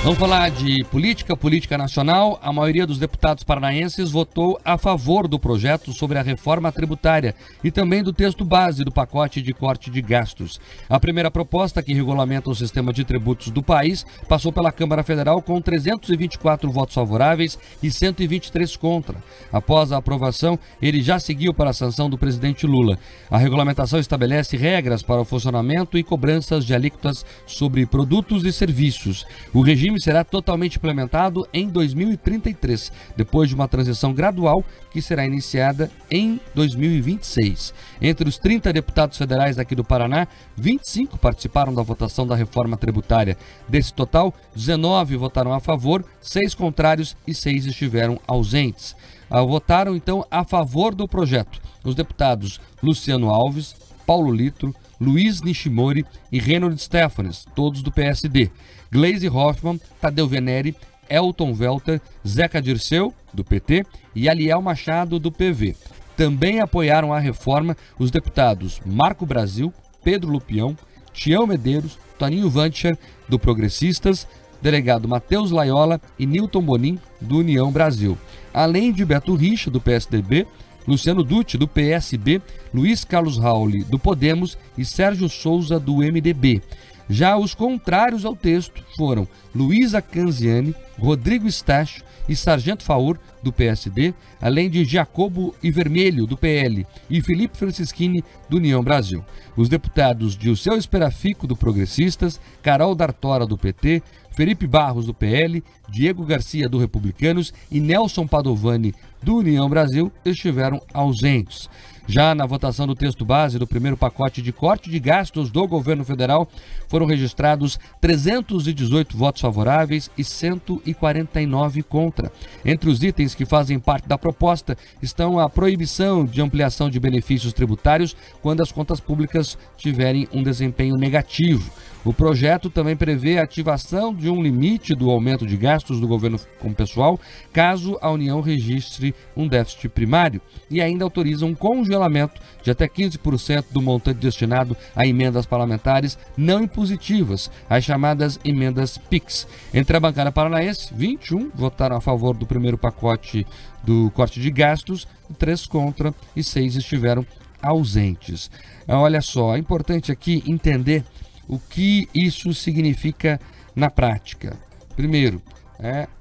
Vamos falar de política nacional. A maioria dos deputados paranaenses votou a favor do projeto sobre a reforma tributária e também do texto base do pacote de corte de gastos. A primeira proposta, que regulamenta o sistema de tributos do país, passou pela Câmara Federal com 324 votos favoráveis e 123 contra. Após a aprovação, ele já seguiu para a sanção do presidente Lula. A regulamentação estabelece regras para o funcionamento e cobranças de alíquotas sobre produtos e serviços. O regime será totalmente implementado em 2033, depois de uma transição gradual que será iniciada em 2026. Entre os 30 deputados federais aqui do Paraná, 25 participaram da votação da reforma tributária. Desse total, 19 votaram a favor, 6 contrários e 6 estiveram ausentes. Votaram, então, a favor do projeto os deputados Luciano Alves, Paulo Litro, Luiz Nishimori e Reynold Stefanes, todos do PSD. Gleisi Hoffmann, Tadeu Venere, Elton Welter, Zeca Dirceu, do PT, e Aliel Machado, do PV. Também apoiaram a reforma os deputados Marco Brasil, Pedro Lupião, Tião Medeiros, Toninho Vancher, do Progressistas, delegado Matheus Laiola e Nilton Bonin, do União Brasil. Além de Beto Richa, do PSDB, Luciano Dutti, do PSB, Luiz Carlos Rauli, do Podemos e Sérgio Souza, do MDB. Já os contrários ao texto foram Luísa Canziani, Rodrigo Estácio e Sargento Faur, do PSD, além de Jacobo e Vermelho, do PL, e Felipe Francischini, do União Brasil. Os deputados Dilceu Esperafico, do Progressistas, Carol D'Artora, do PT, Felipe Barros, do PL, Diego Garcia, do Republicanos e Nelson Padovani, do União Brasil, estiveram ausentes. Já na votação do texto base do primeiro pacote de corte de gastos do governo federal, foram registrados 318 votos favoráveis e 149 contra. Entre os itens que fazem parte da proposta estão a proibição de ampliação de benefícios tributários quando as contas públicas tiverem um desempenho negativo. O projeto também prevê a ativação de um limite do aumento de gastos do governo com pessoal, caso a União registre um déficit primário, e ainda autoriza um congelamento de até 15% do montante destinado a emendas parlamentares não impositivas, as chamadas emendas PIX. Entre a bancada paranaense, 21 votaram a favor do primeiro pacote do corte de gastos, 3 contra e 6 estiveram ausentes. Olha só, é importante aqui entender o que isso significa na prática. Primeiro,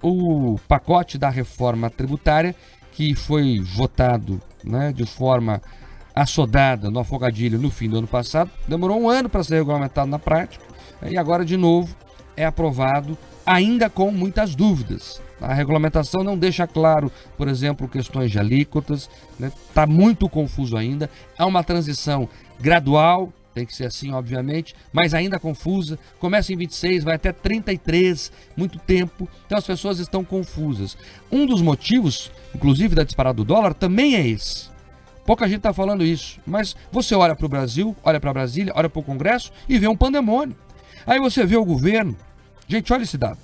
o pacote da reforma tributária, que foi votado, de forma assodada no afogadilho no fim do ano passado, demorou um ano para ser regulamentado na prática, e agora de novo é aprovado, ainda com muitas dúvidas. A regulamentação não deixa claro, por exemplo, questões de alíquotas, está muito confuso ainda, é uma transição gradual, tem que ser assim, obviamente, mas ainda confusa. Começa em 26, vai até 33, muito tempo. Então as pessoas estão confusas. Um dos motivos, inclusive, da disparada do dólar também é esse. Pouca gente está falando isso, mas você olha para o Brasil, olha para Brasília, olha para o Congresso e vê um pandemônio. Aí você vê o governo. Gente, olha esse dado.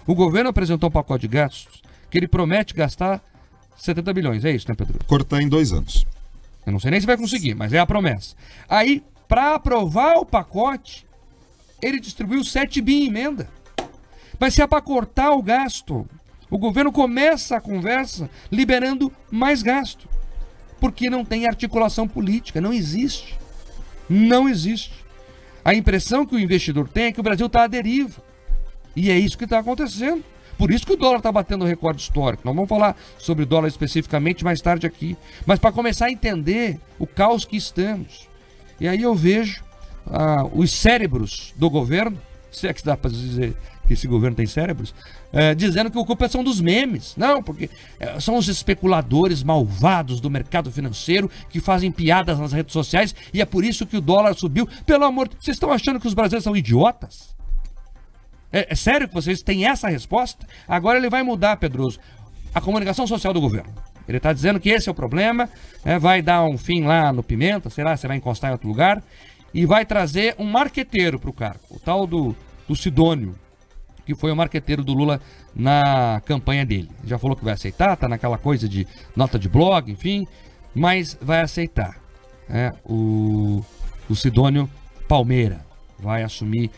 O governo apresentou um pacote de gastos que ele promete gastar 70 bilhões. É isso, né, Pedro? Cortar em 2 anos. Eu não sei nem se vai conseguir, mas é a promessa. Aí, para aprovar o pacote, ele distribuiu 7 bi em emenda. Mas se é para cortar o gasto, o governo começa a conversa liberando mais gasto. Porque não tem articulação política, não existe. Não existe. A impressão que o investidor tem é que o Brasil está à deriva. E é isso que está acontecendo. Por isso que o dólar está batendo recorde histórico. Nós vamos falar sobre o dólar especificamente mais tarde aqui. Mas para começar a entender o caos que estamos. E aí eu vejo os cérebros do governo, se é que dá para dizer que esse governo tem cérebros, dizendo que a culpa são dos memes. Não, porque são os especuladores malvados do mercado financeiro que fazem piadas nas redes sociais e é por isso que o dólar subiu. Pelo amor de Deus, vocês estão achando que os brasileiros são idiotas? É sério que vocês têm essa resposta? Agora ele vai mudar, Pedroso, a comunicação social do governo. Ele está dizendo que esse é o problema, vai dar um fim lá no Pimenta, sei lá, você vai encostar em outro lugar, e vai trazer um marqueteiro para o cargo, o tal do Sidônio, que foi o marqueteiro do Lula na campanha dele. Já falou que vai aceitar, está naquela coisa de nota de blog, enfim, mas vai aceitar. O Sidônio Palmeira vai assumir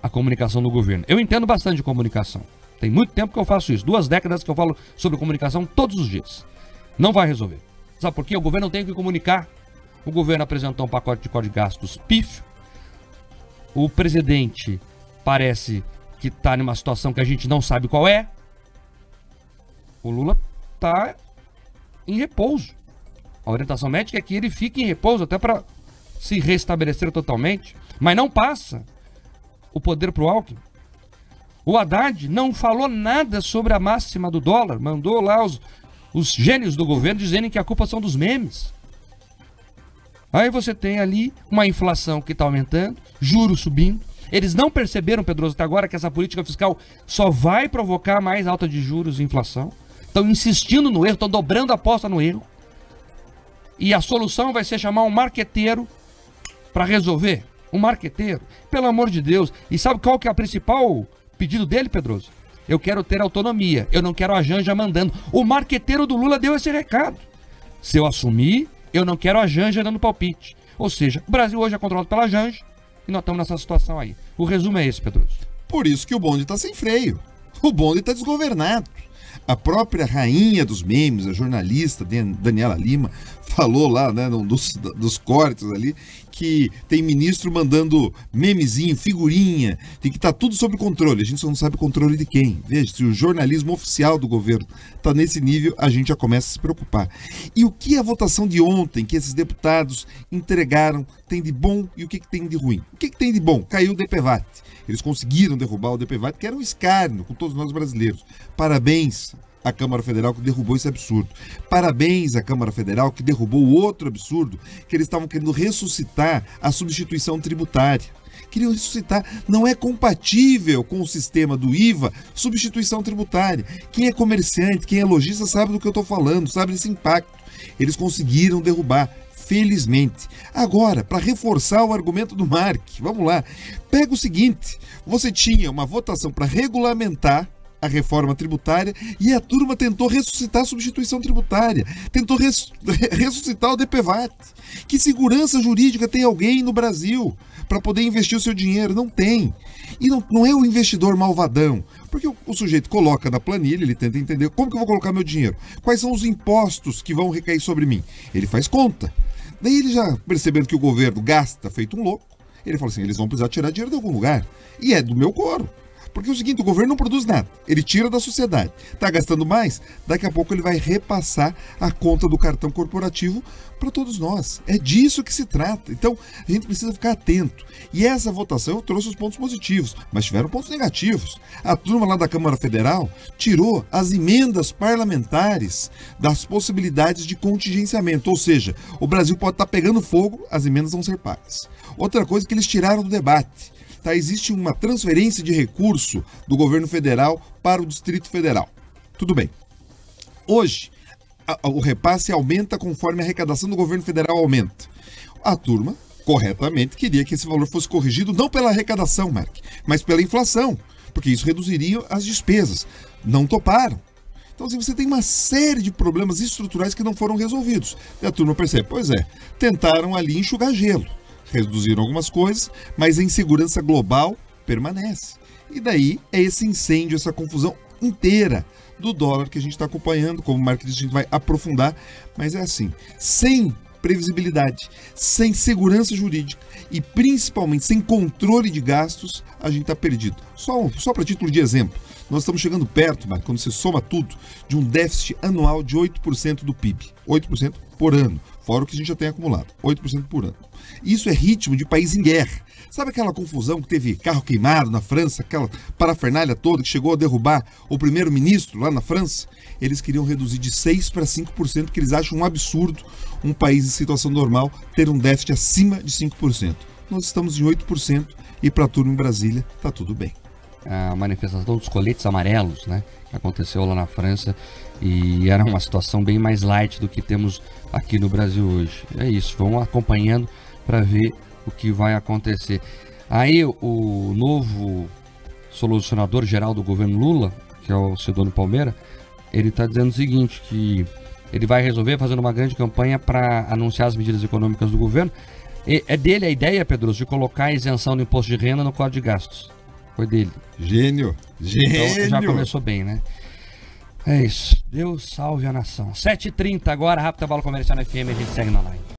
a comunicação do governo. Eu entendo bastante de comunicação. Tem muito tempo que eu faço isso. 2 décadas que eu falo sobre comunicação todos os dias. Não vai resolver. Sabe por quê? O governo tem que comunicar. O governo apresentou um pacote de código de gastos pífio. O presidente parece que está numa situação que a gente não sabe qual é. O Lula está em repouso. A orientação médica é que ele fique em repouso até para se restabelecer totalmente. Mas não passa o poder para o Alckmin. O Haddad não falou nada sobre a máxima do dólar. Mandou lá os gênios do governo dizendo que a culpa são dos memes. Aí você tem ali uma inflação que está aumentando, juros subindo. Eles não perceberam, Pedroso, até agora, que essa política fiscal só vai provocar mais alta de juros e inflação. Estão insistindo no erro, estão dobrando a aposta no erro. E a solução vai ser chamar um marqueteiro para resolver. Um marqueteiro, pelo amor de Deus. E sabe qual que é o principal pedido dele, Pedroso? Eu quero ter autonomia, eu não quero a Janja mandando. O marqueteiro do Lula deu esse recado. Se eu assumir, eu não quero a Janja dando palpite. Ou seja, o Brasil hoje é controlado pela Janja e nós estamos nessa situação aí. O resumo é esse, Pedroso. Por isso que o bonde está sem freio. O bonde está desgovernado. A própria rainha dos memes, a jornalista Daniela Lima, falou lá, né, dos cortes ali, que tem ministro mandando memezinho, figurinha, tem que estar tudo sob controle. A gente só não sabe controle de quem. Veja, se o jornalismo oficial do governo está nesse nível, a gente já começa a se preocupar. E o que a votação de ontem, que esses deputados entregaram, tem de bom e o que tem de ruim? O que tem de bom? Caiu o DPVAT. Eles conseguiram derrubar o DPVAT, que era um escárnio com todos nós brasileiros. Parabéns à Câmara Federal que derrubou esse absurdo. Parabéns à Câmara Federal que derrubou o outro absurdo, que eles estavam querendo ressuscitar a substituição tributária. Queriam ressuscitar. Não é compatível com o sistema do IVA, substituição tributária. Quem é comerciante, quem é lojista sabe do que eu estou falando, sabe desse impacto. Eles conseguiram derrubar. Felizmente. Agora, para reforçar o argumento do Mark, vamos lá. Pega o seguinte, você tinha uma votação para regulamentar a reforma tributária e a turma tentou ressuscitar a substituição tributária, tentou ressuscitar o DPVAT. Que segurança jurídica tem alguém no Brasil para poder investir o seu dinheiro? Não tem. E não é o investidor malvadão, porque o sujeito coloca na planilha, ele tenta entender como que eu vou colocar meu dinheiro, quais são os impostos que vão recair sobre mim. Ele faz conta. Daí ele já percebendo que o governo gasta feito um louco, ele fala assim, eles vão precisar tirar dinheiro de algum lugar. E é do meu coro. Porque é o seguinte, o governo não produz nada, ele tira da sociedade. Está gastando mais, daqui a pouco ele vai repassar a conta do cartão corporativo para todos nós. É disso que se trata. Então, a gente precisa ficar atento. E essa votação trouxe os pontos positivos, mas tiveram pontos negativos. A turma lá da Câmara Federal tirou as emendas parlamentares das possibilidades de contingenciamento. Ou seja, o Brasil pode estar pegando fogo, as emendas vão ser pagas. Outra coisa que eles tiraram do debate. Tá, existe uma transferência de recurso do governo federal para o Distrito Federal. Tudo bem. Hoje, o repasse aumenta conforme a arrecadação do governo federal aumenta. A turma, corretamente, queria que esse valor fosse corrigido não pela arrecadação, Mark, mas pela inflação, porque isso reduziria as despesas. Não toparam. Então, assim, você tem uma série de problemas estruturais que não foram resolvidos. E a turma percebe, pois é, tentaram ali enxugar gelo. Reduziram algumas coisas, mas a insegurança global permanece. E daí é esse incêndio, essa confusão inteira do dólar que a gente está acompanhando. Como o Mark disse, a gente vai aprofundar, mas é assim, sem previsibilidade, sem segurança jurídica e principalmente sem controle de gastos, a gente está perdido. Só para título de exemplo, nós estamos chegando perto, Mark, quando você soma tudo, de um déficit anual de 8% do PIB. 8% por ano, fora o que a gente já tem acumulado, 8% por ano. Isso é ritmo de país em guerra. Sabe aquela confusão que teve carro queimado na França, aquela parafernália toda que chegou a derrubar o primeiro-ministro lá na França? Eles queriam reduzir de 6% para 5%, porque eles acham um absurdo um país em situação normal ter um déficit acima de 5%. Nós estamos em 8% e para a turma em Brasília está tudo bem. A manifestação dos coletes amarelos, né, que aconteceu lá na França, e era uma situação bem mais light do que temos aqui no Brasil hoje. É isso, vamos acompanhando para ver o que vai acontecer. Aí o novo solucionador geral do governo Lula, que é o Sidônio Palmeira, ele está dizendo o seguinte, que ele vai resolver fazendo uma grande campanha para anunciar as medidas econômicas do governo. É dele a ideia, Pedroso, de colocar a isenção do imposto de renda no Código de Gastos. Foi dele. Gênio. Gênio. Então já começou bem, né? É isso. Deus salve a nação. 7h30 agora, rápida bola comercial na FM, a gente segue na live.